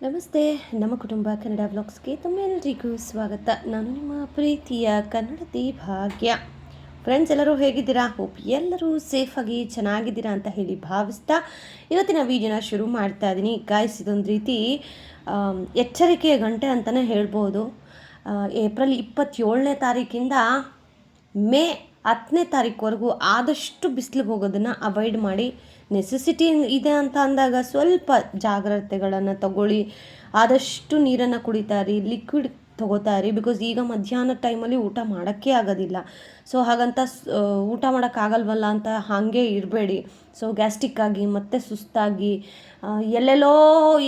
ನಮಸ್ತೆ. ನಮ್ಮ ಕುಟುಂಬ ಕನ್ನಡ ವ್ಲಾಗ್ಸ್ಗೆ ತಮ್ಮೆಲ್ಲರಿಗೂ ಸ್ವಾಗತ. ನಾನು ನಿಮ್ಮ ಪ್ರೀತಿಯ ಕನ್ನಡತಿ ಭಾಗ್ಯ. ಫ್ರೆಂಡ್ಸ್, ಎಲ್ಲರೂ ಹೇಗಿದ್ದೀರಾ? ಹೋಪ್ ಎಲ್ಲರೂ ಸೇಫಾಗಿ ಚೆನ್ನಾಗಿದ್ದೀರಾ ಅಂತ ಹೇಳಿ ಭಾವಿಸ್ತಾ ಇವತ್ತಿನ ವೀಡಿಯೋನ ಶುರು ಮಾಡ್ತಾ ಇದ್ದೀನಿ. ಗಾಯ್ಸ್, ಇದೊಂದು ರೀತಿ ಎಚ್ಚರಿಕೆಯ ಗಂಟೆ ಅಂತಲೇ ಹೇಳ್ಬೋದು. ಏಪ್ರಿಲ್ 27ನೇ ತಾರೀಕಿಂದ ಮೇ 10ನೇ ತಾರೀಕುವರೆಗೂ ಆದಷ್ಟು ಬಿಸಿಲಿಗೆ ಹೋಗೋದನ್ನು ಅವಾಯ್ಡ್ ಮಾಡಿ. ನೆಸೆಸಿಟಿ ಇದೆ ಅಂತ ಅಂದಾಗ ಸ್ವಲ್ಪ ಜಾಗ್ರತೆಗಳನ್ನು ತಗೊಳ್ಳಿ. ಆದಷ್ಟು ನೀರನ್ನು ಕುಡಿತಾರಿ, ಲಿಕ್ವಿಡ್ ತೊಗೋತಾರಿ. ಬಿಕಾಸ್ ಈಗ ಮಧ್ಯಾಹ್ನ ಟೈಮಲ್ಲಿ ಊಟ ಮಾಡೋಕ್ಕೆ ಆಗೋದಿಲ್ಲ. ಸೊ ಹಾಗಂತ ಊಟ ಮಾಡೋಕ್ಕಾಗಲ್ವಲ್ಲ ಅಂತ ಹಾಗೆ ಇರಬೇಡಿ. ಸೊ ಗ್ಯಾಸ್ಟ್ರಿಕ್ ಆಗಿ ಮತ್ತೆ ಸುಸ್ತಾಗಿ ಎಲ್ಲೆಲ್ಲೋ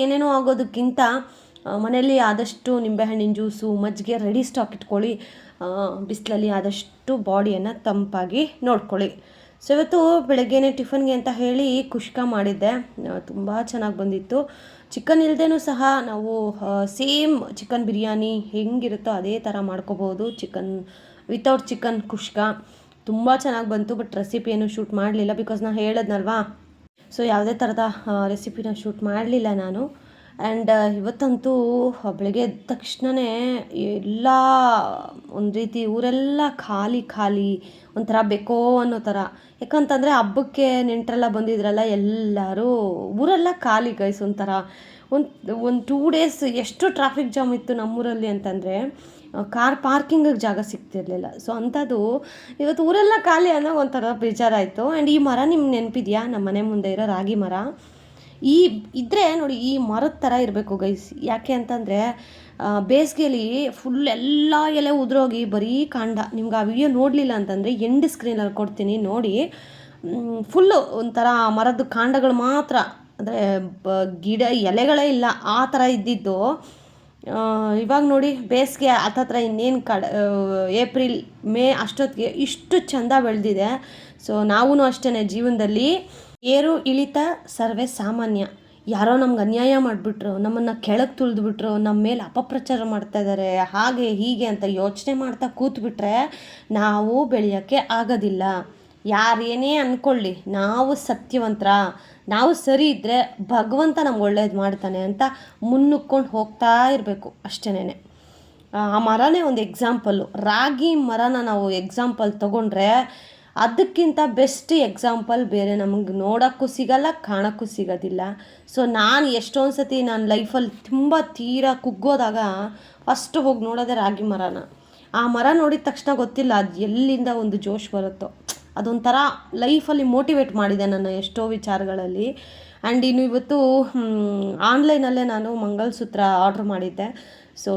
ಏನೇನೋ ಆಗೋದಕ್ಕಿಂತ ಮನೆಯಲ್ಲಿ ಆದಷ್ಟು ನಿಂಬೆಹಣ್ಣಿನ ಜ್ಯೂಸು, ಮಜ್ಜಿಗೆ ರೆಡಿ ಸ್ಟಾಕ್ ಇಟ್ಕೊಳ್ಳಿ. ಬಿಸಿಲಲ್ಲಿ ಆದಷ್ಟು ಬಾಡಿಯನ್ನು ತಂಪಾಗಿ ನೋಡ್ಕೊಳ್ಳಿ. ಸೊ ಇವತ್ತು ಬೆಳಗ್ಗೆನೇ ಟಿಫನ್ಗೆ ಅಂತ ಹೇಳಿ ಕುಷ್ಕ ಮಾಡಿದ್ದೆ. ತುಂಬ ಚೆನ್ನಾಗಿ ಬಂದಿತ್ತು. ಚಿಕನ್ ಇಲ್ಲದೇನೂ ಸಹ ನಾವು ಸೇಮ್ ಚಿಕನ್ ಬಿರಿಯಾನಿ ಹೆಂಗಿರುತ್ತೋ ಅದೇ ಥರ ಮಾಡ್ಕೋಬೋದು. ಚಿಕನ್ ವಿತೌಟ್ ಚಿಕನ್ ಕುಷ್ಕ ತುಂಬ ಚೆನ್ನಾಗಿ ಬಂತು. ಬಟ್ ರೆಸಿಪಿ ಏನು ಶೂಟ್ ಮಾಡಲಿಲ್ಲ, ಬಿಕಾಸ್ ನಾನು ಹೇಳಿದ್ನಲ್ವಾ. ಸೊ ಯಾವುದೇ ಥರದ ರೆಸಿಪಿನ ಶೂಟ್ ಮಾಡಲಿಲ್ಲ ನಾನು. ಆ್ಯಂಡ್ ಇವತ್ತಂತೂ ಬೆಳಗ್ಗೆ ಎದ್ದ ತಕ್ಷಣವೇ ಎಲ್ಲ ಒಂದು ರೀತಿ ಊರೆಲ್ಲ ಖಾಲಿ ಒಂಥರ ಬೇಕೋ ಅನ್ನೋ ಥರ. ಯಾಕಂತಂದರೆ ಹಬ್ಬಕ್ಕೆ ನೆಂಟರೆಲ್ಲ ಬಂದಿದ್ರಲ್ಲ, ಎಲ್ಲರೂ ಊರೆಲ್ಲ ಖಾಲಿ ಗೈಸ್. ಒಂಥರ ಒಂದು 2 days ಎಷ್ಟು ಟ್ರಾಫಿಕ್ ಜಾಮ್ ಇತ್ತು ನಮ್ಮೂರಲ್ಲಿ ಅಂತಂದರೆ ಕಾರ್ ಪಾರ್ಕಿಂಗಿಗೆ ಜಾಗ ಸಿಗ್ತಿರ್ಲಿಲ್ಲ. ಸೊ ಅಂಥದ್ದು ಇವತ್ತು ಊರೆಲ್ಲ ಖಾಲಿ ಅನ್ನೋ ಒಂಥರ ಬೇಜಾರಾಯಿತು. ಆ್ಯಂಡ್ ಈ ಮರ ನಿಮ್ಗೆ ನೆನಪಿದೆಯಾ? ನಮ್ಮ ಮನೆ ಮುಂದೆ ಇರೋ ರಾಗಿ ಮರ ಇದ್ದರೆ ನೋಡಿ, ಈ ಮರದ ಥರ ಇರಬೇಕು ಗೈಸ್. ಯಾಕೆ ಅಂತಂದರೆ ಬೇಸಿಗೆಯಲ್ಲಿ ಫುಲ್ ಎಲ್ಲ ಎಲೆ ಉದುರೋಗಿ ಬರೀ ಕಾಂಡ. ನಿಮ್ಗೆ ಆ ವಿಡಿಯೋ ನೋಡಲಿಲ್ಲ ಅಂತಂದರೆ ಎಂಡ್ ಸ್ಕ್ರೀನಲ್ಲಿ ಕೊಡ್ತೀನಿ ನೋಡಿ. ಫುಲ್ಲು ಒಂಥರ ಮರದ ಕಾಂಡಗಳು ಮಾತ್ರ, ಅಂದರೆ ಗಿಡ ಎಲೆಗಳೇ ಇಲ್ಲ ಆ ಥರ ಇದ್ದಿದ್ದು. ಇವಾಗ ನೋಡಿ ಬೇಸಿಗೆ ಹತ್ತತ್ರ ಇನ್ನೇನು ಏಪ್ರಿಲ್ ಮೇ ಅಷ್ಟೊತ್ತಿಗೆ ಇಷ್ಟು ಚೆಂದ ಬೆಳೆದಿದೆ. ಸೊ ನಾವೂ ಅಷ್ಟೇ, ಜೀವನದಲ್ಲಿ ಏರು ಇಳಿತ ಸರ್ವೇ ಸಾಮಾನ್ಯ. ಯಾರೋ ನಮ್ಗೆ ಅನ್ಯಾಯ ಮಾಡಿಬಿಟ್ರು, ನಮ್ಮನ್ನು ಕೆಳಗೆ ತುಳಿದ್ಬಿಟ್ರು, ನಮ್ಮ ಮೇಲೆ ಅಪಪ್ರಚಾರ ಮಾಡ್ತಾಯಿದ್ದಾರೆ, ಹಾಗೆ ಹೀಗೆ ಅಂತ ಯೋಚನೆ ಮಾಡ್ತಾ ಕೂತ್ಬಿಟ್ರೆ ನಾವು ಬೆಳೆಯೋಕ್ಕೆ ಆಗೋದಿಲ್ಲ. ಯಾರೇನೇ ಅಂದ್ಕೊಳ್ಳಿ, ನಾವು ಸತ್ಯವಂತರ, ನಾವು ಸರಿ ಇದ್ದರೆ ಭಗವಂತ ನಮ್ಗೆ ಒಳ್ಳೇದು ಮಾಡ್ತಾನೆ ಅಂತ ಮುನ್ನುಕ್ಕೊಂಡು ಹೋಗ್ತಾ ಇರಬೇಕು ಅಷ್ಟೇನೆ. ಆ ಮರನೇ ಒಂದು ಎಕ್ಸಾಂಪಲ್ಲು. ರಾಗಿ ಮರನ ನಾವು ಎಕ್ಸಾಂಪಲ್ ತೊಗೊಂಡ್ರೆ ಅದಕ್ಕಿಂತ ಬೆಸ್ಟ್ ಎಕ್ಸಾಂಪಲ್ ಬೇರೆ ನಮಗೆ ನೋಡೋಕ್ಕೂ ಸಿಗಲ್ಲ, ಕಾಣೋಕ್ಕೂ ಸಿಗೋದಿಲ್ಲ. ಸೊ ನಾನು ಎಷ್ಟೊಂದು ಸತಿ ನನ್ನ ಲೈಫಲ್ಲಿ ತುಂಬ ತೀರಾ ಕುಗ್ಗೋದಾಗ ಫಸ್ಟ್ ಹೋಗಿ ನೋಡೋದೇ ರಾಗಿ ಮರನ. ಆ ಮರ ನೋಡಿದ ತಕ್ಷಣ ಗೊತ್ತಿಲ್ಲ ಅದು ಎಲ್ಲಿಂದ ಒಂದು ಜೋಶ್ ಬರುತ್ತೋ, ಅದೊಂಥರ ಲೈಫಲ್ಲಿ ಮೋಟಿವೇಟ್ ಮಾಡಿದೆ ನನ್ನ ಎಷ್ಟೋ ವಿಚಾರಗಳಲ್ಲಿ. ಆ್ಯಂಡ್ ಇನ್ನು ಇವತ್ತು ಆನ್ಲೈನಲ್ಲೇ ನಾನು ಮಂಗಲಸೂತ್ರ ಆರ್ಡ್ರ್ ಮಾಡಿದ್ದೆ. ಸೊ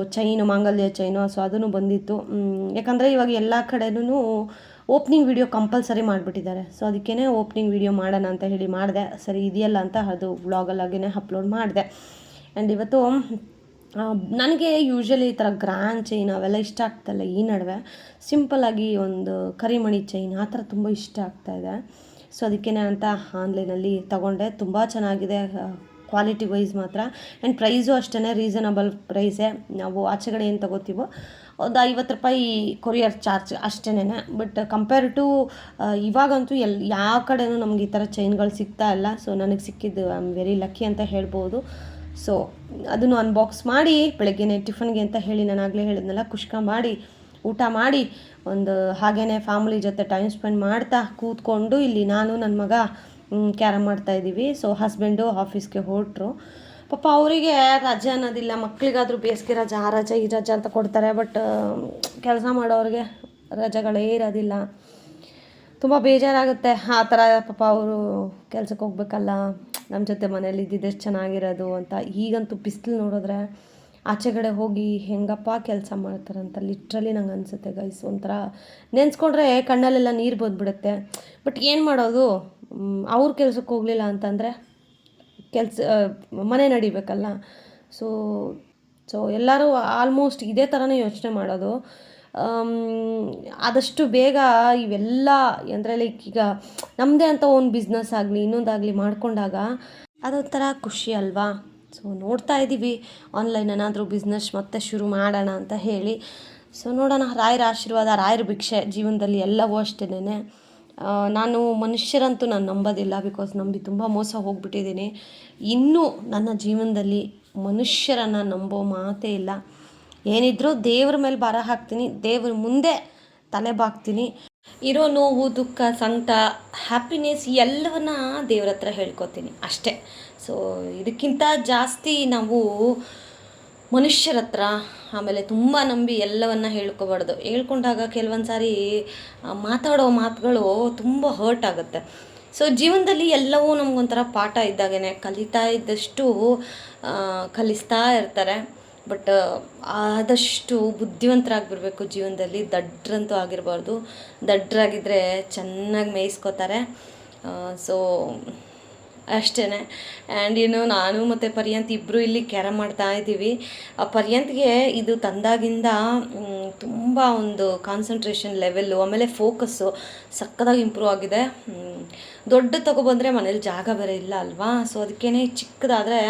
ಮಾಂಗಲ್ಯ ಚೈನು, ಸೊ ಅದನ್ನು ಬಂದಿತ್ತು. ಯಾಕಂದರೆ ಇವಾಗ ಎಲ್ಲ ಕಡೆನೂ ಓಪ್ನಿಂಗ್ ವಿಡಿಯೋ ಕಂಪಲ್ಸರಿ ಮಾಡಿಬಿಟ್ಟಿದ್ದಾರೆ. ಸೊ ಅದಕ್ಕೇ ಓಪ್ನಿಂಗ್ ವಿಡಿಯೋ ಮಾಡೋಣ ಅಂತ ಹೇಳಿ ಮಾಡಿದೆ. ಸರಿ ಇದೆಯಲ್ಲ ಅಂತ ಅದು ವ್ಲಾಗಲ್ಲಾಗೇ ಅಪ್ಲೋಡ್ ಮಾಡಿದೆ. ಆ್ಯಂಡ್ ಇವತ್ತು ನನಗೆ ಯೂಶ್ವಲಿ ಈ ಥರ ಗ್ರ್ಯಾಂಡ್ ಚೈನ್ ಅವೆಲ್ಲ ಇಷ್ಟ ಆಗ್ತಾಯಿಲ್ಲ. ಈ ನಡುವೆ ಸಿಂಪಲ್ಲಾಗಿ ಒಂದು ಕರಿಮಣಿ ಚೈನ್ ಆ ಥರ ತುಂಬ ಇಷ್ಟ ಆಗ್ತಾಯಿದೆ. ಸೊ ಅದಕ್ಕೇ ಅಂತ ಆನ್ಲೈನಲ್ಲಿ ತೊಗೊಂಡೆ. ತುಂಬ ಚೆನ್ನಾಗಿದೆ ಕ್ವಾಲಿಟಿ ವೈಸ್ ಮಾತ್ರ. ಆ್ಯಂಡ್ ಪ್ರೈಸು ಅಷ್ಟೇ ರೀಸನಬಲ್ ಪ್ರೈಸೇ. ನಾವು ಆಚೆಗಡೆ ಏನು ತೊಗೋತೀವೋ ಒಂದು 50 ರೂಪಾಯಿ ಕೊರಿಯರ್ ಚಾರ್ಜ್ ಅಷ್ಟೇನೆ. ಬಟ್ ಕಂಪೇರ್ ಟು ಇವಾಗಂತೂ ಯಾವ ಕಡೆನೂ ನಮ್ಗೆ ಈ ಥರ ಚೈನ್ಗಳು ಸಿಗ್ತಾ ಇಲ್ಲ. ಸೊ ನನಗೆ ಸಿಕ್ಕಿದ್ದು ಐ ಆಮ್ ವೆರಿ ಲಕ್ಕಿ ಅಂತ ಹೇಳ್ಬೋದು. ಸೊ ಅದನ್ನು ಅನ್ಬಾಕ್ಸ್ ಮಾಡಿ ಬೆಳಗ್ಗೆನೇ ಟಿಫನ್ಗೆ ಅಂತ ಹೇಳಿ ನಾನು ಆಗಲೇ ಹೇಳಿದ್ನಲ್ಲ, ಕುಷ್ಕ ಮಾಡಿ ಊಟ ಮಾಡಿ ಒಂದು ಹಾಗೇ ಫ್ಯಾಮಿಲಿ ಜೊತೆ ಟೈಮ್ ಸ್ಪೆಂಡ್ ಮಾಡ್ತಾ ಕೂತ್ಕೊಂಡು ಇಲ್ಲಿ ನಾನು ನನ್ನ ಮಗ ಕ್ಯಾರಮ್ ಮಾಡ್ತಾಯಿದ್ದೀವಿ. ಸೊ ಹಸ್ಬೆಂಡು ಆಫೀಸ್ಗೆ ಹೊರಟ್ರು. ಪಾಪ ಅವರಿಗೆ ರಜೆ ಅನ್ನೋದಿಲ್ಲ. ಮಕ್ಕಳಿಗಾದರೂ ಬೇಸಿಗೆ ರಜೆ, ಆ ರಜೆ ಈ ರಜೆ ಅಂತ ಕೊಡ್ತಾರೆ. ಬಟ್ ಕೆಲಸ ಮಾಡೋರಿಗೆ ರಜೆಗಳೇ ಇರೋದಿಲ್ಲ. ತುಂಬ ಬೇಜಾರಾಗುತ್ತೆ ಆ ಥರ. ಪಾಪ ಅವರು ಕೆಲಸಕ್ಕೆ ಹೋಗ್ಬೇಕಲ್ಲ, ನಮ್ಮ ಜೊತೆ ಮನೇಲಿ ಇದ್ದಿದ್ದೆಷ್ಟು ಚೆನ್ನಾಗಿರೋದು ಅಂತ. ಈಗಂತೂ ಬಿಸಿಲು ನೋಡಿದ್ರೆ ಆಚೆಗಡೆ ಹೋಗಿ ಹೆಂಗಪ್ಪ ಕೆಲಸ ಮಾಡ್ತಾರಂತ ಲಿಟ್ರಲಿ ನಂಗೆ ಅನಿಸುತ್ತೆ ಗೈಸ್. ಒಂಥರ ನೆನೆಸ್ಕೊಂಡ್ರೆ ಕಣ್ಣಲ್ಲೆಲ್ಲ ನೀರು ಬಂದುಬಿಡುತ್ತೆ. ಬಟ್ ಏನು ಮಾಡೋದು, ಅವ್ರ ಕೆಲ್ಸಕ್ಕೆ ಹೋಗಲಿಲ್ಲ ಅಂತಂದರೆ ಮನೆ ನಡಿಬೇಕಲ್ಲ. ಸೊ ಎಲ್ಲರೂ ಆಲ್ಮೋಸ್ಟ್ ಇದೇ ಥರನೇ ಯೋಚನೆ ಮಾಡೋದು. ಆದಷ್ಟು ಬೇಗ ಇವೆಲ್ಲ ಅಂದರೆ ಲೈಕ್ ಈಗ ನಮ್ಮದೇ ಅಂತ ಒಂದು ಬಿಸ್ನೆಸ್ ಆಗಲಿ ಇನ್ನೊಂದಾಗಲಿ ಮಾಡ್ಕೊಂಡಾಗ ಅದೊಂಥರ ಖುಷಿ ಅಲ್ವಾ. ಸೊ ನೋಡ್ತಾ ಇದ್ದೀವಿ ಆನ್ಲೈನ್ ಏನಾದರೂ ಬಿಸ್ನೆಸ್ ಮತ್ತೆ ಶುರು ಮಾಡೋಣ ಅಂತ ಹೇಳಿ. ಸೊ ನೋಡೋಣ, ರಾಯರ ಆಶೀರ್ವಾದ, ರಾಯರ ಭಿಕ್ಷೆ ಜೀವನದಲ್ಲಿ ಎಲ್ಲವೂ ಅಷ್ಟೇನೆ. ನಾನು ಮನುಷ್ಯರಂತೂ ನಾನು ನಂಬೋದಿಲ್ಲ, ಬಿಕಾಸ್ ನಂಬಿ ತುಂಬ ಮೋಸ ಹೋಗ್ಬಿಟ್ಟಿದ್ದೀನಿ. ಇನ್ನೂ ನನ್ನ ಜೀವನದಲ್ಲಿ ಮನುಷ್ಯರನ್ನು ನಂಬೋ ಮಾತೇ ಇಲ್ಲ. ಏನಿದ್ರೂ ದೇವ್ರ ಮೇಲೆ ಭಾರ ಹಾಕ್ತೀನಿ, ದೇವ್ರ ಮುಂದೆ ತಲೆ ಬಾಗ್ತೀನಿ. ಇರೋ ನೋವು, ದುಃಖ, ಸಂಕಟ, ಹ್ಯಾಪಿನೆಸ್ ಎಲ್ಲವನ್ನ ದೇವ್ರ ಹತ್ರ ಹೇಳ್ಕೊತೀನಿ ಅಷ್ಟೇ. ಸೊ ಇದಕ್ಕಿಂತ ಜಾಸ್ತಿ ನಾವು ಮನುಷ್ಯರ ಹತ್ರ ಆಮೇಲೆ ತುಂಬ ನಂಬಿ ಎಲ್ಲವನ್ನ ಹೇಳ್ಕೊಬಾರ್ದು. ಹೇಳ್ಕೊಂಡಾಗ ಕೆಲವೊಂದು ಸಾರಿ ಮಾತಾಡೋ ಮಾತುಗಳು ತುಂಬ ಹರ್ಟ್ ಆಗುತ್ತೆ. ಸೊ ಜೀವನದಲ್ಲಿ ಎಲ್ಲವೂ ನಮಗೊಂಥರ ಪಾಠ ಇದ್ದಾಗೇ, ಕಲಿತಾ ಇದ್ದಷ್ಟು ಕಲಿಸ್ತಾ ಇರ್ತಾರೆ. ಬಟ್ ಆದಷ್ಟು ಬುದ್ಧಿವಂತರಾಗಿಬಿಡ್ಬೇಕು ಜೀವನದಲ್ಲಿ, ದಡ್ರಂತೂ ಆಗಿರಬಾರ್ದು. ದಡ್ರಾಗಿದ್ದರೆ ಚೆನ್ನಾಗಿ ಮೇಯಿಸ್ಕೋತಾರೆ. ಸೊ ಅಷ್ಟೇ. ಆ್ಯಂಡ್ ನಾನು ಮತ್ತು ಪರ್ಯಂತ್ ಇಬ್ಬರು ಇಲ್ಲಿ ಕ್ಯಾರಮ್ ಮಾಡ್ತಾ ಇದ್ದೀವಿ. ಆ ಪರ್ಯಂತ್ಗೆ ಇದು ತಂದಾಗಿಂದ ತುಂಬ ಒಂದು ಕಾನ್ಸಂಟ್ರೇಷನ್ ಲೆವೆಲ್ಲು ಆಮೇಲೆ ಫೋಕಸ್ಸು ಸಕ್ಕದಾಗಿ ಇಂಪ್ರೂವ್ ಆಗಿದೆ. ದೊಡ್ಡ ತೊಗೊಬಂದರೆ ಮನೇಲಿ ಜಾಗ ಬೇರೆ ಇಲ್ಲ ಅಲ್ವಾ, ಸೊ ಅದಕ್ಕೇ ಚಿಕ್ಕದಾದರೆ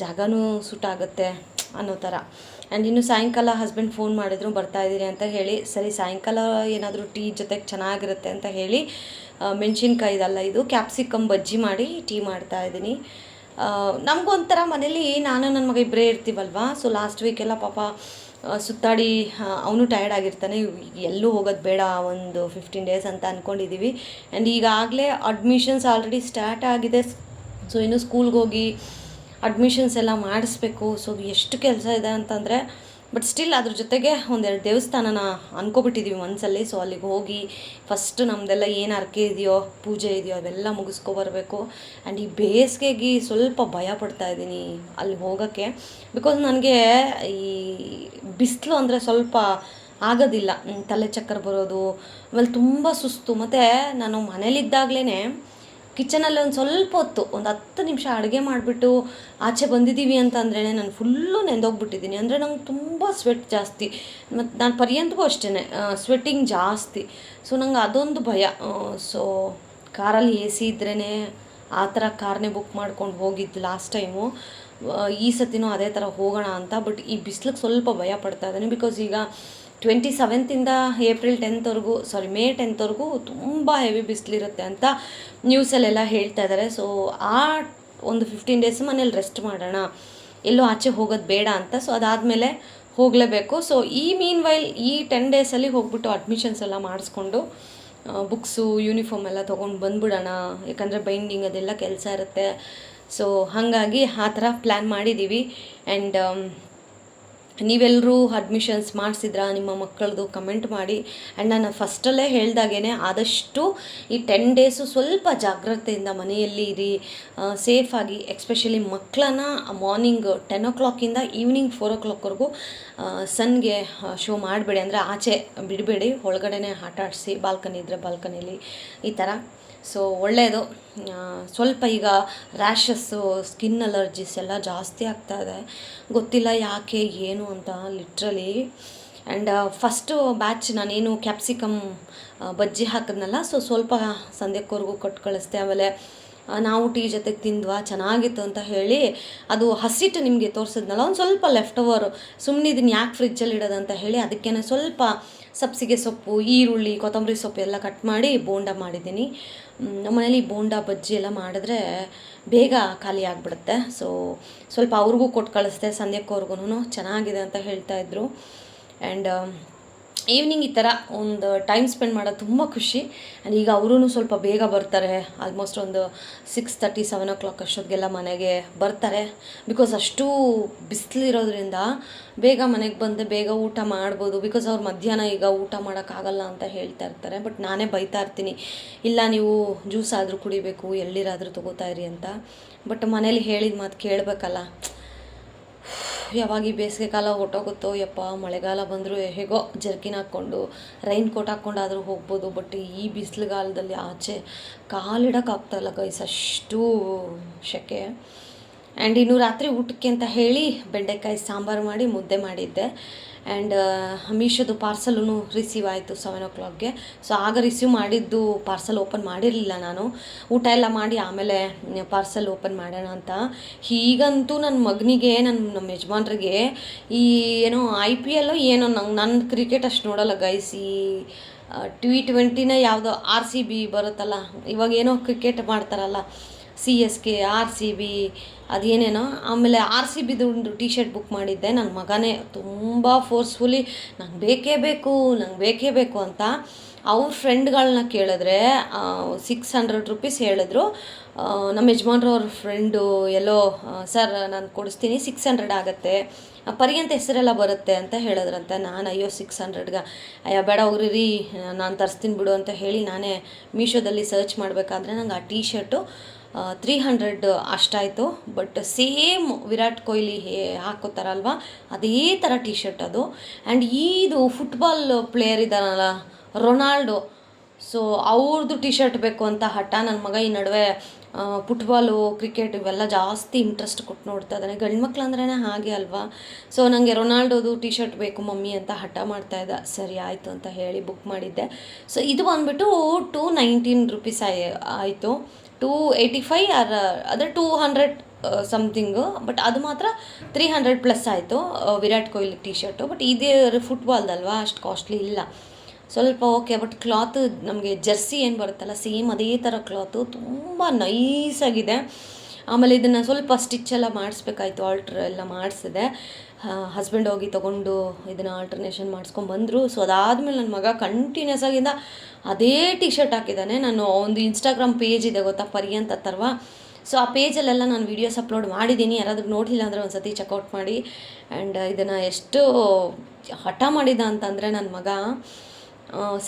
ಜಾಗನೂ ಸುಟ್ಟಾಗುತ್ತೆ ಅನ್ನೋ ಥರ. ಆ್ಯಂಡ್ ಇನ್ನು ಸಾಯಂಕಾಲ ಹಸ್ಬೆಂಡ್ ಫೋನ್ ಮಾಡಿದ್ರು ಬರ್ತಾಯಿದ್ದೀರಿ ಅಂತ ಹೇಳಿ. ಸರಿ ಸಾಯಂಕಾಲ ಏನಾದರೂ ಟೀ ಜೊತೆಗೆ ಚೆನ್ನಾಗಿರುತ್ತೆ ಅಂತ ಹೇಳಿ ಮೆಣಸಿನ್ಕಾಯಿದಲ್ಲ, ಇದು ಕ್ಯಾಪ್ಸಿಕಮ್ ಬಜ್ಜಿ ಮಾಡಿ ಟೀ ಮಾಡ್ತಾಯಿದ್ದೀನಿ. ನಮಗೊಂಥರ ಮನೇಲಿ ನಾನು ನನ್ನ ಮಗ ಇಬ್ಬರೇ ಇರ್ತೀವಲ್ವ. ಸೊ ಲಾಸ್ಟ್ ವೀಕೆಲ್ಲ ಪಾಪ ಸುತ್ತಾಡಿ ಅವನು ಟಯರ್ಡ್ ಆಗಿರ್ತಾನೆ. ಎಲ್ಲೂ ಹೋಗೋದು ಬೇಡ, ಒಂದು 15 ಡೇಸ್ ಅಂತ ಅಂದ್ಕೊಂಡಿದ್ದೀವಿ. ಆ್ಯಂಡ್ ಈಗಾಗಲೇ ಅಡ್ಮಿಷನ್ಸ್ ಆಲ್ರೆಡಿ ಸ್ಟಾರ್ಟ್ ಆಗಿದೆ. ಸೊ ಇನ್ನು ಸ್ಕೂಲ್ಗೆ ಹೋಗಿ ಅಡ್ಮಿಷನ್ಸ್ ಎಲ್ಲ ಮಾಡಿಸ್ಬೇಕು. ಸೊ ಎಷ್ಟು ಕೆಲಸ ಇದೆ ಅಂತಂದರೆ, ಬಟ್ ಸ್ಟಿಲ್ ಅದ್ರ ಜೊತೆಗೆ ಒಂದೆರಡು ದೇವಸ್ಥಾನನ ಅನ್ಕೊಬಿಟ್ಟಿದ್ದೀವಿ ಮನಸ್ಸಲ್ಲಿ. ಸೊ ಅಲ್ಲಿಗೆ ಹೋಗಿ ಫಸ್ಟ್ ನಮ್ಮದೆಲ್ಲ ಏನು ಹರಕೆ ಇದೆಯೋ, ಪೂಜೆ ಇದೆಯೋ ಅವೆಲ್ಲ ಮುಗಿಸ್ಕೊಬರ್ಬೇಕು. ಆ್ಯಂಡ್ ಈ ಬೇಸಿಗೆಗೆ ಸ್ವಲ್ಪ ಭಯ ಪಡ್ತಾಯಿದ್ದೀನಿ ಅಲ್ಲಿ ಹೋಗೋಕ್ಕೆ. ಬಿಕಾಸ್ ನನಗೆ ಈ ಬಿಸಿಲು ಅಂದರೆ ಸ್ವಲ್ಪ ಆಗೋದಿಲ್ಲ, ತಲೆ ಚಕ್ಕರ್ ಬರೋದು, ಆಮೇಲೆ ತುಂಬ ಸುಸ್ತು. ಮತ್ತು ನಾನು ಮನೇಲಿದ್ದಾಗಲೇ ಕಿಚನಲ್ಲಿ ಒಂದು ಸ್ವಲ್ಪ ಹೊತ್ತು, ಒಂದು 10 ನಿಮಿಷ ಅಡುಗೆ ಮಾಡಿಬಿಟ್ಟು ಆಚೆ ಬಂದಿದ್ದೀವಿ ಅಂತಂದ್ರೇ ನಾನು ಫುಲ್ಲು ನೆಂದೋಗ್ಬಿಟ್ಟಿದ್ದೀನಿ. ಅಂದರೆ ನಂಗೆ ತುಂಬ ಸ್ವೆಟ್ ಜಾಸ್ತಿ, ಮತ್ತು ನಾನು ಪರ್ಯಂತಗೂ ಅಷ್ಟೇ ಸ್ವೆಟ್ಟಿಂಗ್ ಜಾಸ್ತಿ. ಸೊ ನಂಗೆ ಅದೊಂದು ಭಯ. ಸೊ ಕಾರಲ್ಲಿ ಎ ಸಿ ಇದ್ರೇ ಆ ಥರ ಕಾರ್ನೇ ಬುಕ್ ಮಾಡ್ಕೊಂಡು ಹೋಗಿದ್ದು ಲಾಸ್ಟ್ ಟೈಮು. ಈ ಸತಿನೂ ಅದೇ ಥರ ಹೋಗೋಣ ಅಂತ. ಬಟ್ ಈ ಬಿಸಿಲಿಗೆ ಸ್ವಲ್ಪ ಭಯ ಪಡ್ತಾ ಇದ್ದೀನಿ. ಬಿಕಾಸ್ ಈಗ 27th April 10th May 10th ತುಂಬ ಹೆವಿ ಬಿಸಿಲಿರುತ್ತೆ ಅಂತ ನ್ಯೂಸಲ್ಲೆಲ್ಲ ಹೇಳ್ತಾ ಇದ್ದಾರೆ. ಸೊ ಆ ಒಂದು 15 ಡೇಸ್ ಮನೇಲಿ ರೆಸ್ಟ್ ಮಾಡೋಣ, ಎಲ್ಲೂ ಆಚೆ ಹೋಗೋದು ಬೇಡ ಅಂತ. ಸೊ ಅದಾದಮೇಲೆ ಹೋಗಲೇಬೇಕು. ಸೊ ಈ ಮೀನ್ ವೈಲ್ ಈ 10 ಡೇಸಲ್ಲಿ ಹೋಗ್ಬಿಟ್ಟು ಅಡ್ಮಿಷನ್ಸ್ ಎಲ್ಲ ಮಾಡಿಸ್ಕೊಂಡು ಬುಕ್ಸು ಯೂನಿಫಾರ್ಮ್ ಎಲ್ಲ ತೊಗೊಂಡು ಬಂದುಬಿಡೋಣ. ಯಾಕಂದರೆ ಬೈಂಡಿಂಗ್ ಅದೆಲ್ಲ ಕೆಲಸ ಇರುತ್ತೆ. ಸೊ ಹಾಗಾಗಿ ಆ ಥರ ಪ್ಲ್ಯಾನ್ ಮಾಡಿದ್ದೀವಿ. ಆ್ಯಂಡ್ ನೀವೆಲ್ಲರೂ ಅಡ್ಮಿಷನ್ಸ್ ಮಾಡಿಸಿದ್ರಾ ನಿಮ್ಮ ಮಕ್ಕಳದು ಕಮೆಂಟ್ ಮಾಡಿ. ಆ್ಯಂಡ್ ನಾನು ಫಸ್ಟಲ್ಲೇ ಹೇಳ್ದಾಗೇ ಆದಷ್ಟು ಈ 10 ಡೇಸು ಸ್ವಲ್ಪ ಜಾಗ್ರತೆಯಿಂದ ಮನೆಯಲ್ಲಿ ಇರಿ, ಸೇಫಾಗಿ. ಎಕ್ಸ್ಪೆಷಲಿ ಮಕ್ಕಳನ್ನ morning 10 o'clock evening 4 o'clock ಸನ್ಗೆ show ಮಾಡಬೇಡಿ, ಅಂದರೆ ಆಚೆ ಬಿಡಬೇಡಿ, ಒಳಗಡೆ ಆಟ ಆಡಿಸಿ, ಬಾಲ್ಕನಿ ಇದ್ದರೆ ಬಾಲ್ಕನಿಲಿ ಈ ಥರ. ಸೊ ಒಳ್ಳೆಯದು. ಸ್ವಲ್ಪ ಈಗ ರ್ಯಾಷಸ್ಸು, ಸ್ಕಿನ್ ಅಲರ್ಜೀಸ್ ಎಲ್ಲ ಜಾಸ್ತಿ ಆಗ್ತಾಯಿದೆ, ಗೊತ್ತಿಲ್ಲ ಯಾಕೆ ಏನು ಅಂತ ಲಿಟ್ರಲಿ. ಆ್ಯಂಡ್ ಫಸ್ಟು ಬ್ಯಾಚ್ ನಾನೇನು ಕ್ಯಾಪ್ಸಿಕಮ್ ಬಜ್ಜಿ ಹಾಕಿದ್ನಲ್ಲ, ಸೊ ಸ್ವಲ್ಪ ಸಂಧ್ಯಾಕ್ಕವರೆಗೂ ಕೊಟ್ಟು ಕಳಿಸ್ದೆ. ಆಮೇಲೆ ನಾವು ಟೀ ಜೊತೆಗೆ ತಿಂದ್ವಾ, ಚೆನ್ನಾಗಿತ್ತು ಅಂತ ಹೇಳಿ ಅದು ಹಸಿಟ್ಟು ನಿಮಗೆ ತೋರಿಸಿದ್ನಲ್ಲ, ಒಂದು ಸ್ವಲ್ಪ ಲೆಫ್ಟ್ ಓವರು. ಸುಮ್ಮನೆ ಇದನ್ನು ಯಾಕೆ ಫ್ರಿಜ್ಜಲ್ಲಿ ಇಡೋದಂತ ಹೇಳಿ ಅದಕ್ಕೇ ಸ್ವಲ್ಪ ಸಬ್ಸಿಗೆ ಸೊಪ್ಪು, ಈರುಳ್ಳಿ, ಕೊತ್ತಂಬರಿ ಸೊಪ್ಪು ಎಲ್ಲ ಕಟ್ ಮಾಡಿ ಬೋಂಡ ಮಾಡಿದ್ದೀನಿ. ನಮ್ಮ ಮನೇಲಿ ಬೋಂಡ ಬಜ್ಜಿ ಎಲ್ಲ ಮಾಡಿದ್ರೆ ಬೇಗ ಖಾಲಿ ಆಗಿಬಿಡುತ್ತೆ. ಸೊ ಸ್ವಲ್ಪ ಅವ್ರಿಗೂ ಕೊಟ್ಟು ಕಳಿಸ್ದೆ, ಸಂಧ್ಯಾಕ್ಕವ್ರಿಗೂ ಚೆನ್ನಾಗಿದೆ ಅಂತ ಹೇಳ್ತಾಯಿದ್ರು. ಆ್ಯಂಡ್ ಈವ್ನಿಂಗ್ ಈ ಥರ ಒಂದು ಟೈಮ್ ಸ್ಪೆಂಡ್ ಮಾಡೋದು ತುಂಬ ಖುಷಿ. ಆ್ಯಂಡ್ ಈಗ ಅವರೂ ಸ್ವಲ್ಪ ಬೇಗ ಬರ್ತಾರೆ, ಆಲ್ಮೋಸ್ಟ್ ಒಂದು 6:30 7 o'clock ಅಷ್ಟೊತ್ತಿಗೆಲ್ಲ ಮನೆಗೆ ಬರ್ತಾರೆ. ಬಿಕಾಸ್ ಅಷ್ಟು ಬಿಸಿಲಿರೋದ್ರಿಂದ ಬೇಗ ಮನೆಗೆ ಬಂದು ಬೇಗ ಊಟ ಮಾಡ್ಬೋದು. ಬಿಕಾಸ್ ಅವ್ರು ಮಧ್ಯಾಹ್ನ ಈಗ ಊಟ ಮಾಡೋಕ್ಕಾಗಲ್ಲ ಅಂತ ಹೇಳ್ತಾ ಇರ್ತಾರೆ. ಬಟ್ ನಾನೇ ಬೈತಾ ಇರ್ತೀನಿ, ಇಲ್ಲ ನೀವು ಜ್ಯೂಸ್ ಆದರೂ ಕುಡಿಬೇಕು, ಎಳ್ನೀರಾದರೂ ತೊಗೋತಾ ಇರಿ ಅಂತ. ಬಟ್ ಮನೇಲಿ ಹೇಳಿದ ಮಾತು ಕೇಳಬೇಕಲ್ಲ. ಯಾವಾಗ ಈ ಬೇಸಿಗೆ ಕಾಲ ಹೊಟ್ಟೋಗುತ್ತೋ ಯಪ್ಪ, ಮಳೆಗಾಲ ಬಂದರೂ ಹೇಗೋ ಜರ್ಕಿನ್ ಹಾಕ್ಕೊಂಡು ರೈನ್ ಕೋಟ್ ಹಾಕ್ಕೊಂಡಾದರೂ ಹೋಗ್ಬೋದು. ಬಟ್ ಈ ಬಿಸಿಲುಗಾಲದಲ್ಲಿ ಆಚೆ ಕಾಲಿಡೋಕ್ಕಾಗ್ತಾಯಿಲ್ಲ ಗೈಸ್, ಅಷ್ಟು ಸೆಕೆ. ಆ್ಯಂಡ್ ಇನ್ನು ರಾತ್ರಿ ಊಟಕ್ಕೆ ಅಂತ ಹೇಳಿ ಬೆಂಡೆಕಾಯಿ ಸಾಂಬಾರು ಮಾಡಿ ಮುದ್ದೆ ಮಾಡಿದ್ದೆ. ಆ್ಯಂಡ್ ಮೀಶೋದು ಪಾರ್ಸಲೂ ರಿಸೀವ್ ಆಯಿತು 7 o'clock. ಸೊ ಆಗ ರಿಸೀವ್ ಮಾಡಿದ್ದು ಪಾರ್ಸಲ್ ಓಪನ್ ಮಾಡಿರಲಿಲ್ಲ ನಾನು, ಊಟ ಎಲ್ಲ ಮಾಡಿ ಆಮೇಲೆ ಪಾರ್ಸಲ್ ಓಪನ್ ಮಾಡೋಣ ಅಂತ. ಹೀಗಂತೂ ನನ್ನ ಮಗನಿಗೆ, ನಮ್ಮ ಯಜಮಾನ್ರಿಗೆ ಈ ಏನೋ IPL ಏನೋ ನನ್ನ ಕ್ರಿಕೆಟ್ ಅಷ್ಟು ನೋಡೋಲ್ಲ ಗೈಸ್. ಈ T20 ಯಾವುದೋ RCB ಬರುತ್ತಲ್ಲ, ಇವಾಗ ಏನೋ ಕ್ರಿಕೆಟ್ ಮಾಡ್ತಾರಲ್ಲ, CSK RCB ಅದೇನೇನೋ. ಆಮೇಲೆ RCBದು ಒಂದು ಟಿ ಶರ್ಟ್ ಬುಕ್ ಮಾಡಿದ್ದೆ. ನನ್ನ ಮಗನೇ ತುಂಬ ಫೋರ್ಸ್ಫುಲಿ ನಂಗೆ ಬೇಕೇ ಬೇಕು ಅಂತ ಅವ್ರ ಫ್ರೆಂಡ್ಗಳನ್ನ ಕೇಳಿದ್ರೆ 600 ರುಪೀಸ್ ಹೇಳಿದ್ರು. ನಮ್ಮ ಯಜಮಾನ್ರವ್ರ ಫ್ರೆಂಡು ಎಲ್ಲೋ ಸರ್ ನಾನು ಕೊಡಿಸ್ತೀನಿ 600 ಆಗುತ್ತೆ, ಪರ್ಯಂತ ಹೆಸರೆಲ್ಲ ಬರುತ್ತೆ ಅಂತ ಹೇಳಿದ್ರಂತೆ. ನಾನು ಅಯ್ಯೋ 600ಗೆ ಅಯ್ಯೋ ಬೇಡ ಹೋಗ್ರಿ ನಾನು ತರಿಸ್ತೀನಿ ಬಿಡು ಅಂತ ಹೇಳಿ ನಾನೇ ಮೀಶೋದಲ್ಲಿ ಸರ್ಚ್ ಮಾಡಬೇಕಾದ್ರೆ ನಂಗೆ ಆ ಟಿ ಶರ್ಟು 300 ಅಷ್ಟಾಯಿತು. ಬಟ್ ಸೇಮ್ ವಿರಾಟ್ ಕೊಹ್ಲಿ ಹಾಕೋತಾರಲ್ವ ಅದೇ ಥರ ಟಿ ಶರ್ಟ್ ಅದು. ಆ್ಯಂಡ್ ಇದು ಫುಟ್ಬಾಲ್ ಪ್ಲೇಯರ್ ಇದ್ದಾನಲ್ಲ ರೊನಾಲ್ಡೋ, ಸೊ ಅವ್ರದ್ದು ಟಿ ಶರ್ಟ್ ಬೇಕು ಅಂತ ಹಠ. ನನ್ನ ಮಗ ಈ ನಡುವೆ ಫುಟ್ಬಾಲು ಕ್ರಿಕೆಟ್ ಇವೆಲ್ಲ ಜಾಸ್ತಿ ಇಂಟ್ರೆಸ್ಟ್ ಕೊಟ್ಟು ನೋಡ್ತಾ ಇದ್ದಾನೆ. ಗಂಡು ಮಕ್ಳು ಅಂದ್ರೇ ಹಾಗೆ ಅಲ್ವಾ. ಸೊ ನನಗೆ ರೊನಾಲ್ಡೋದು ಟಿ ಶರ್ಟ್ ಬೇಕು ಮಮ್ಮಿ ಅಂತ ಹಠ ಮಾಡ್ತಾಯಿದ್ದ. ಸರಿ ಆಯಿತು ಅಂತ ಹೇಳಿ ಬುಕ್ ಮಾಡಿದ್ದೆ. ಸೊ ಇದು ಬಂದುಬಿಟ್ಟು 219 ರುಪೀಸ್ ಆಯಿತು. 285 ಅದೇ 200 ಸಮಥಿಂಗು. ಬಟ್ ಅದು ಮಾತ್ರ 300 ಪ್ಲಸ್ ಆಯಿತು Virat Kohli T shirt. But ಇದೇ ಫುಟ್ಬಾಲ್ದಲ್ವಾ ಅಷ್ಟು ಕಾಸ್ಟ್ಲಿ ಇಲ್ಲ, ಸ್ವಲ್ಪ ಓಕೆ. ಬಟ್ ಕ್ಲಾತು ನಮಗೆ ಜರ್ಸಿ ಏನು ಬರುತ್ತಲ್ಲ ಸೇಮ್ ಅದೇ ಥರ ಕ್ಲಾತು, ತುಂಬ ನೈಸಾಗಿದೆ. ಆಮೇಲೆ ಇದನ್ನು ಸ್ವಲ್ಪ ಸ್ಟಿಚ್ಚೆಲ್ಲ ಮಾಡಿಸ್ಬೇಕಾಯ್ತು, ಆಲ್ಟ್ರ್ ಎಲ್ಲ ಮಾಡಿಸಿದೆ. ಹಸ್ಬೆಂಡ್ ಹೋಗಿ ತೊಗೊಂಡು ಇದನ್ನು ಆಲ್ಟ್ರನೇಷನ್ ಮಾಡಿಸ್ಕೊಂಡ್ಬಂದರು. ಸೊ ಅದಾದಮೇಲೆ ನನ್ನ ಮಗ ಕಂಟಿನ್ಯೂಸ್ ಆಗಿಂದ ಅದೇ ಟಿ ಶರ್ಟ್ ಹಾಕಿದ್ದಾನೆ. ನಾನು ಒಂದು ಇನ್ಸ್ಟಾಗ್ರಾಮ್ ಪೇಜ್ ಇದೆ ಗೊತ್ತಾ, ಪರ್ಯಂತ ತರ್ವಾ. ಸೊ ಆ ಪೇಜಲ್ಲೆಲ್ಲ ನಾನು ವೀಡಿಯೋಸ್ ಅಪ್ಲೋಡ್ ಮಾಡಿದ್ದೀನಿ, ಯಾರಾದರೂ ನೋಡಿಲ್ಲ ಅಂದರೆ ಒಂದು ಸತಿ ಚೆಕ್ಔಟ್ ಮಾಡಿ. ಆ್ಯಂಡ್ ಇದನ್ನು ಎಷ್ಟು ಹಠ ಮಾಡಿದ ಅಂತಂದರೆ ನನ್ನ ಮಗ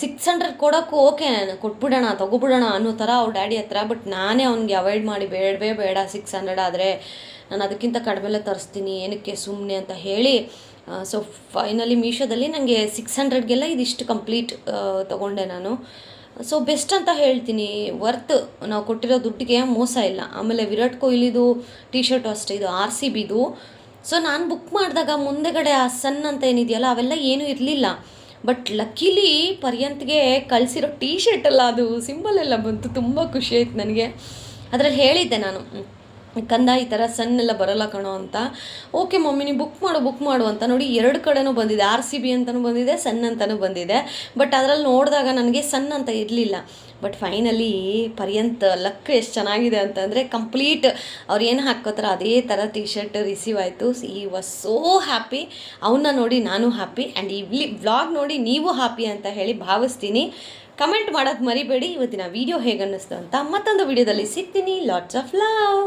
600 ಕೊಡೋಕ್ಕೂ ಓಕೆ ಕೊಟ್ಬಿಡೋಣ ತೊಗೊಬಿಡೋಣ ಅನ್ನೋ ಥರ ಅವ್ರ ಡ್ಯಾಡಿ ಹತ್ರ. ಬಟ್ ನಾನೇ ಅವ್ನಿಗೆ ಅವಾಯ್ಡ್ ಮಾಡಿ ಬೇಡ 600 ಆದರೆ ನಾನು ಅದಕ್ಕಿಂತ ಕಡಿಮೆಲೆ ತರಿಸ್ತೀನಿ ಏನಕ್ಕೆ ಸುಮ್ಮನೆ ಅಂತ ಹೇಳಿ. ಸೊ ಫೈನಲಿ ಮೀಶೋದಲ್ಲಿ ನನಗೆ 600ಗೆಲ್ಲ ಇದಿಷ್ಟು ಕಂಪ್ಲೀಟ್ ತೊಗೊಂಡೆ ನಾನು. ಸೊ ಬೆಸ್ಟ್ ಅಂತ ಹೇಳ್ತೀನಿ, ವರ್ತ್, ನಾವು ಕೊಟ್ಟಿರೋ ದುಡ್ಡಿಗೆ ಮೋಸ ಇಲ್ಲ. ಆಮೇಲೆ ವಿರಾಟ್ ಕೊಹ್ಲಿದು ಟಿ ಶರ್ಟು ಅಷ್ಟೇ, ಇದು RCBದು. ಸೊ ನಾನು ಬುಕ್ ಮಾಡಿದಾಗ ಮುಂದೆಗಡೆ ಆ ಸನ್ ಅಂತ ಏನಿದೆಯಲ್ಲ ಅವೆಲ್ಲ ಏನೂ ಇರಲಿಲ್ಲ. ಬಟ್ ಲಕ್ಕಿಲಿ ಪರ್ಯಂತ್ಗೆ ಕಳಿಸಿರೋ ಟಿ ಶರ್ಟಲ್ಲ ಅದು ಸಿಂಬಲ್ ಎಲ್ಲ ಬಂತು, ತುಂಬ ಖುಷಿ ಆಯ್ತು ನನಗೆ. ಅದರಲ್ಲಿ ಹೇಳಿದ್ದೆ ನಾನು, ಕಂದ ಈ ಥರ ಸನ್ ಎಲ್ಲ ಬರೋಲ್ಲ ಕಣೋ ಅಂತ. ಓಕೆ ಮಮ್ಮಿ ನೀವು ಬುಕ್ ಮಾಡು ಅಂತ. ನೋಡಿ 2 ಕಡೆನೂ ಬಂದಿದೆ, RCB ಅಂತಲೂ ಬಂದಿದೆ, ಸನ್ ಅಂತಲೂ ಬಂದಿದೆ. ಬಟ್ ಅದರಲ್ಲಿ ನೋಡಿದಾಗ ನನಗೆ ಸನ್ ಅಂತ ಇರಲಿಲ್ಲ. ಬಟ್ ಫೈನಲಿ ಪರ್ಯಂತ್ ಲಕ್ ಎಷ್ಟು ಚೆನ್ನಾಗಿದೆ ಅಂತಂದರೆ ಕಂಪ್ಲೀಟ್ ಅವ್ರು ಏನು ಹಾಕ್ಕೋತಾರೋ ಅದೇ ಥರ ಟಿ ಶರ್ಟ್ ರಿಸೀವ್ ಆಯಿತು. ಈ ವಾಸ್ ಸೋ ಹ್ಯಾಪಿ. ಅವನ್ನ ನೋಡಿ ನಾನು ಹ್ಯಾಪಿ. ಆ್ಯಂಡ್ ಈ ವ್ಲಾಗ್ ನೋಡಿ ನೀವು ಹ್ಯಾಪಿ ಅಂತ ಹೇಳಿ ಭಾವಿಸ್ತೀನಿ. ಕಮೆಂಟ್ ಮಾಡೋದು ಮರಿಬೇಡಿ. ಇವತ್ತಿನ ವಿಡಿಯೋ ಹೇಗೆ ಅನ್ನಿಸ್ತು ಅಂತ. ಮತ್ತೊಂದು ವಿಡಿಯೋದಲ್ಲಿ ಸಿಗ್ತೀನಿ. Lots of love.